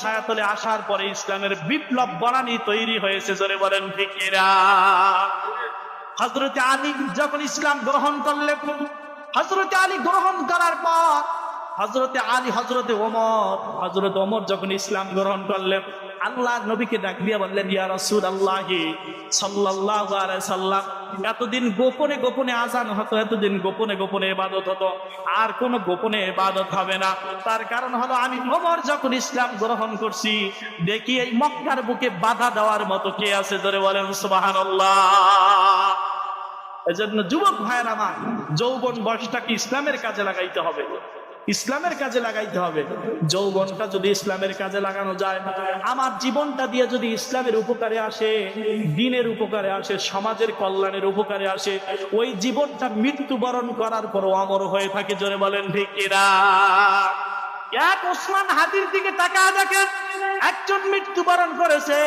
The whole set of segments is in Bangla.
ছায়াতলে আসার পরে ইসলামের বিপ্লব বনানী তৈরি হয়েছে, জোরে বলেন ঠিক কিনা? হযরত আলী যখন ইসলাম গ্রহণ করলেন, হযরত আলী গ্রহণ করার পর হযরতে আলী, হযরত ওমর যখন ইসলাম গ্রহণ করলেন, আল্লাহর নবীকে ডাক দিয়ে বললেন, ইয়া রাসূলুল্লাহ সাল্লাল্লাহু আলাইহি সাল্লাম, এতদিন গোপনে গোপনে আযান হতো, এতদিন গোপনে গোপনে ইবাদত হতো, আর কোন গোপনে ইবাদত হবে না। তার কারণ হলো আমি ওমর যখন ইসলাম গ্রহণ করছি, দেখি এই মক্কার বুকে বাধা দেওয়ার মতো কে আছে, জোরে বলেন সুবহানাল্লাহ। এজন্য যুবক ভাইয়ের আমার, যৌবন বয়সটাকে ইসলামের কাজে লাগাইতে হবে, ইসলামের কাজে লাগাইতে হবে। যৌবনটা যদি ইসলামের কাজে লাগানো যায়, আমার জীবনটা দিয়ে যদি ইসলামের উপকারে আসে, দ্বীনের উপকারে আসে, সমাজের কল্যাণের উপকারে আসে, ওই জীবনটা মৃত্যুবরণ করার পরও অমর হয়ে থাকে, জোরে বলেন ঠিক কিনা? এক ওসমান হাদির দিকে তাকায় দেখেন, একজন মৃত্যুবরণ করেছে,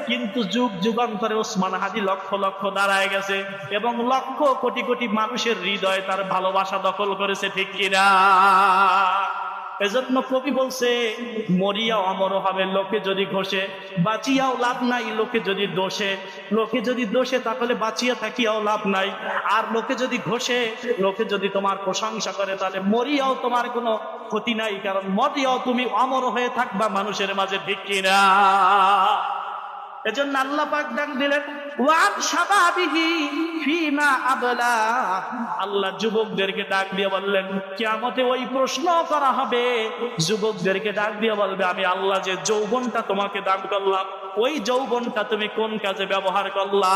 কিন্তু যুগ যুগান্তরে ওসমান হাদি লক্ষ লক্ষ দাঁড়ায় গেছে এবং লক্ষ কোটি কোটি মানুষের হৃদয়ে তার ভালোবাসা দখল করেছে, ঠিক কিনা? এজন্য কবি বলছে, মরিয়া অমর হবে লোকে যদি ঘষে, বাঁচিয়াও লাভ নাই লোকে যদি দোষে। লোকে যদি দোষে তাহলে বাঁচিয়া থাকিয়াও লাভ নাই, আর লোকে যদি ঘষে, লোকে যদি তোমার প্রশংসা করে, তাহলে মরিয়াও তোমার কোনো ক্ষতি নাই, কারণ মরিয়াও তুমি অমর হয়ে থাকবা মানুষের মাঝে, ঠিক কিনা? এজন্য আল্লাহ পাক ডাক দিলেন, ওয়ান শাবাবিহি ফিমা আবলা। আল্লাহ যুবকদেরকে ডাক দিয়ে বললেন, কিয়ামতে ওই প্রশ্ন করা হবে, যুবকদেরকে ডাক দিয়ে বলবে, আমি আল্লাহ যে যৌবনটা তোমাকে দান করলাম, ওই যৌবনটা তুমি কোন কাজে ব্যবহার করলা?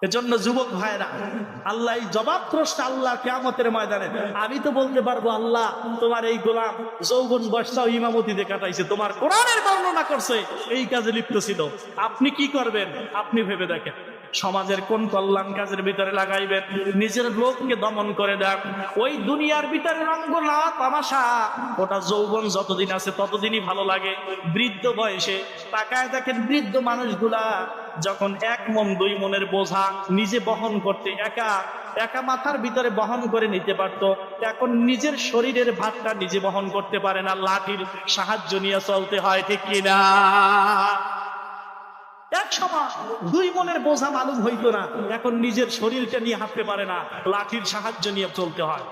এজন্য যুবক ভাইরা, আল্লাহ এই জবাব প্রশ্ন আল্লাহ কিয়ামতের ময়দানে। আমি তো বলতে পারবো, আল্লাহ তোমার এই গোলাম যৌবন বয়সটাও ইমামতিতে কাটাইছে, তোমার কোরআনের বর্ণনা করছে, এই কাজে লিপ্ত ছিল। আপনি কি করবেন? আপনি ভেবে দেখেন, সমাজের কোন কল্যাণ কাজের ভিতরে লাগাইবেন? নিজের লোককে দমন করে দেন। ওই দুনিয়ার ভিতরে রঙ্গনা তামাশা, ওটা যৌবন যতদিন আছে ততদিনই ভালো লাগে। বৃদ্ধ বয়সে তাকায় দেখেন, বৃদ্ধ মানুষগুলা যখন 1 মণ 2 মণের বোঝা নিজে বহন করতে, একা একা মাথার ভিতরে বহন করে নিতে পারত, এখন নিজের শরীরের ভারটা নিজে বহন করতে পারে না, লাঠির সাহায্য নিয়ে চলতে হয়, ঠিক কিনা? এক সময় 2 মণের বোঝা মালুম হইতো না, এখন নিজের শরীরটা নিয়ে হাঁটতে পারে না, লাঠির সাহায্য নিয়ে চলতে হয়।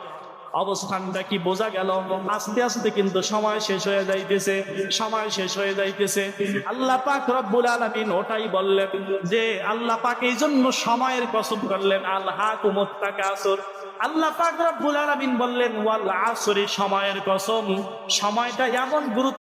অবস্থানটা কি বোঝা গেল? আস্তে আস্তে কিন্তু সময় শেষ হয়ে যাইতেছে, সময় শেষ হয়ে যাইতেছে। আল্লাহ পাক রব্বুল আলামিন ওটাই বললেন যে, আল্লাহ পাক এই জন্য সময়ের কসম করলেন, আলহাকুমুত তাকাসুর। আল্লাহ পাক রব্বুল আলামিন বললেন, ওয়াল আসরি, সময়ের কসম। সময়টা এমন গুরুত্ব